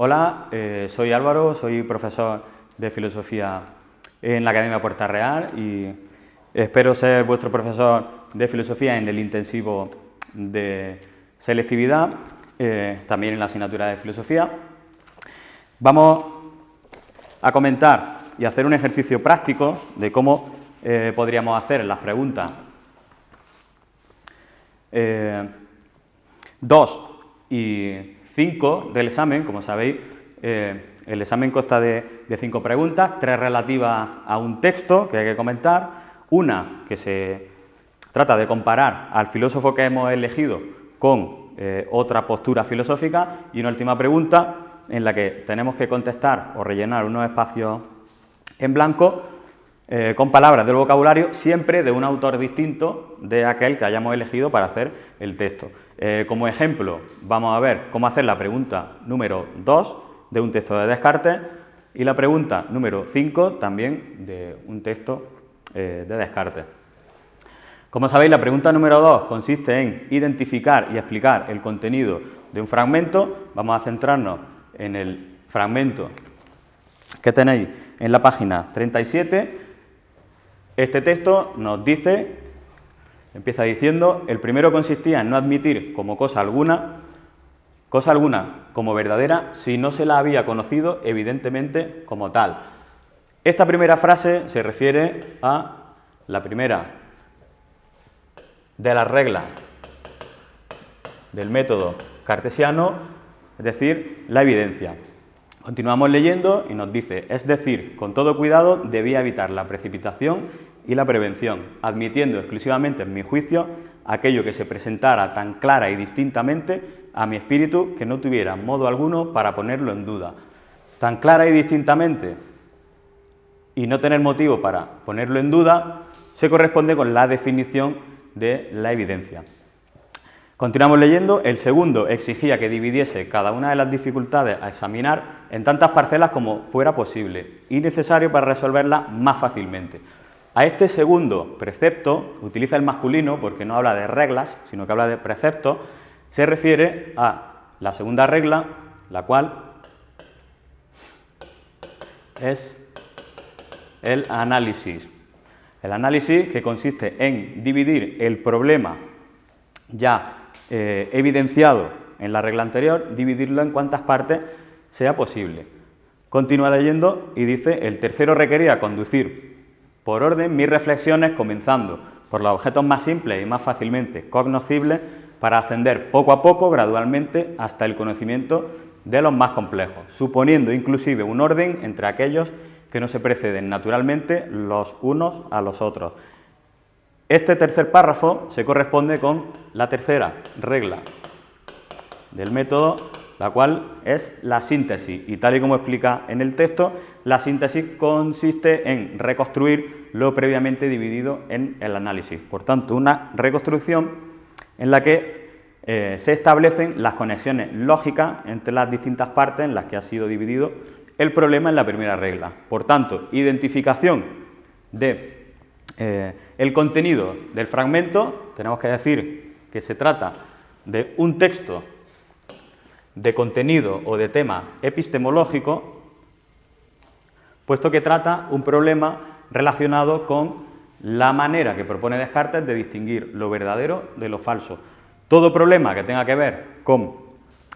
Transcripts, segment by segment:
Hola, soy Álvaro, soy profesor de filosofía en la Academia Puerta Real y espero ser vuestro profesor de filosofía en el intensivo de selectividad, también en la asignatura de filosofía. Vamos a comentar y hacer un ejercicio práctico de cómo podríamos hacer las preguntas 2 y 5 del examen. Como sabéis, el examen consta de 5 preguntas, 3 relativas a un texto que hay que comentar, una que se trata de comparar al filósofo que hemos elegido con otra postura filosófica, y una última pregunta en la que tenemos que contestar o rellenar unos espacios en blanco con palabras del vocabulario, siempre de un autor distinto de aquel que hayamos elegido para hacer el texto. Como ejemplo, vamos a ver cómo hacer la pregunta número 2 de un texto de Descartes y la pregunta número 5 también de un texto de Descartes. Como sabéis, la pregunta número 2 consiste en identificar y explicar el contenido de un fragmento. Vamos a centrarnos en el fragmento que tenéis en la página 37. Este texto nos dice, empieza diciendo: el primero consistía en no admitir como cosa alguna como verdadera si no se la había conocido evidentemente como tal. Esta primera frase se refiere a la primera de las reglas del método cartesiano, es decir, la evidencia. Continuamos leyendo y nos dice: es decir, con todo cuidado debía evitar la precipitación y la prevención, admitiendo exclusivamente en mi juicio aquello que se presentara tan clara y distintamente a mi espíritu que no tuviera modo alguno para ponerlo en duda. Tan clara y distintamente y no tener motivo para ponerlo en duda se corresponde con la definición de la evidencia. Continuamos leyendo. El segundo exigía que dividiese cada una de las dificultades a examinar en tantas parcelas como fuera posible y necesario para resolverlas más fácilmente. A este segundo precepto, utiliza el masculino porque no habla de reglas, sino que habla de preceptos, se refiere a la segunda regla, la cual es el análisis. El análisis, que consiste en dividir el problema ya evidenciado en la regla anterior, dividirlo en cuantas partes sea posible. Continúa leyendo y dice: el tercero requería conducir por orden mis reflexiones, comenzando por los objetos más simples y más fácilmente cognoscibles, para ascender poco a poco, gradualmente, hasta el conocimiento de los más complejos, suponiendo inclusive un orden entre aquellos que no se preceden naturalmente los unos a los otros. Este tercer párrafo se corresponde con la tercera regla del método, la cual es la síntesis, y tal y como explica en el texto, la síntesis consiste en reconstruir lo previamente dividido en el análisis. Por tanto, una reconstrucción en la que se establecen las conexiones lógicas entre las distintas partes en las que ha sido dividido el problema en la primera regla. Por tanto, identificación de el contenido del fragmento. Tenemos que decir que se trata de un texto de contenido o de tema epistemológico, puesto que trata un problema relacionado con la manera que propone Descartes de distinguir lo verdadero de lo falso. Todo problema que tenga que ver con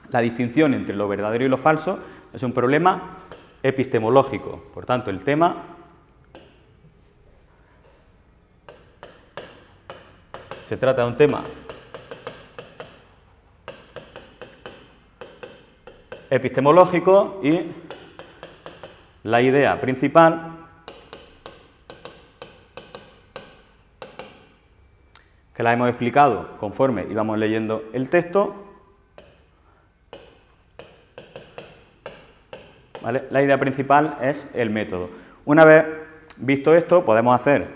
la distinción entre lo verdadero y lo falso es un problema epistemológico. Por tanto, el tema se trata de un tema epistemológico, y la idea principal que la hemos explicado conforme íbamos leyendo el texto, ¿vale? La idea principal es el método. Una vez visto esto, podemos hacer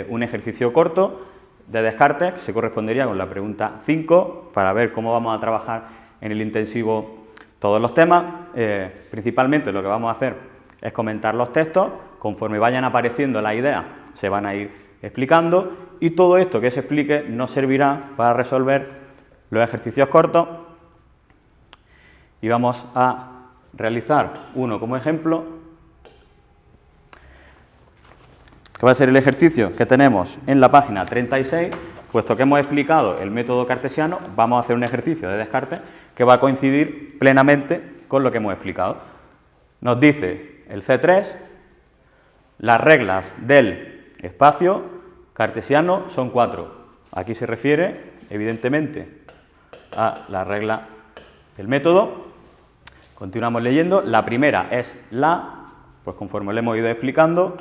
un ejercicio corto de Descartes, que se correspondería con la pregunta 5, para ver cómo vamos a trabajar en el intensivo todos los temas. Principalmente lo que vamos a hacer es comentar los textos. Conforme vayan apareciendo las ideas, se van a ir explicando, y todo esto que se explique nos servirá para resolver los ejercicios cortos. Y vamos a realizar uno como ejemplo, que va a ser el ejercicio que tenemos en la página 36. Puesto que hemos explicado el método cartesiano, vamos a hacer un ejercicio de Descartes que va a coincidir plenamente con lo que hemos explicado. Nos dice el C3, las reglas del espacio cartesiano son 4. Aquí se refiere, evidentemente, a la regla del método. Continuamos leyendo. La primera es pues conforme lo hemos ido explicando,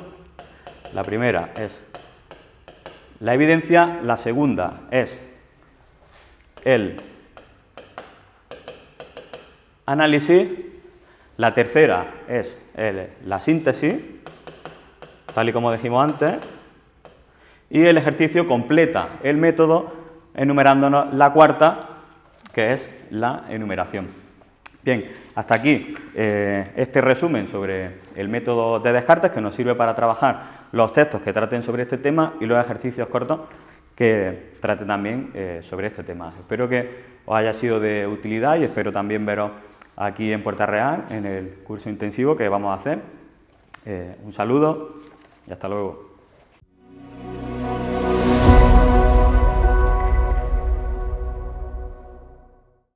la primera es la evidencia, la segunda es el análisis, la tercera es la síntesis, tal y como dijimos antes, y el ejercicio completa el método enumerándonos la cuarta, que es la enumeración. Bien, hasta aquí este resumen sobre el método de Descartes, que nos sirve para trabajar los textos que traten sobre este tema y los ejercicios cortos que traten también sobre este tema. Espero que os haya sido de utilidad y espero también veros aquí en Puerta Real en el curso intensivo que vamos a hacer. Un saludo y hasta luego.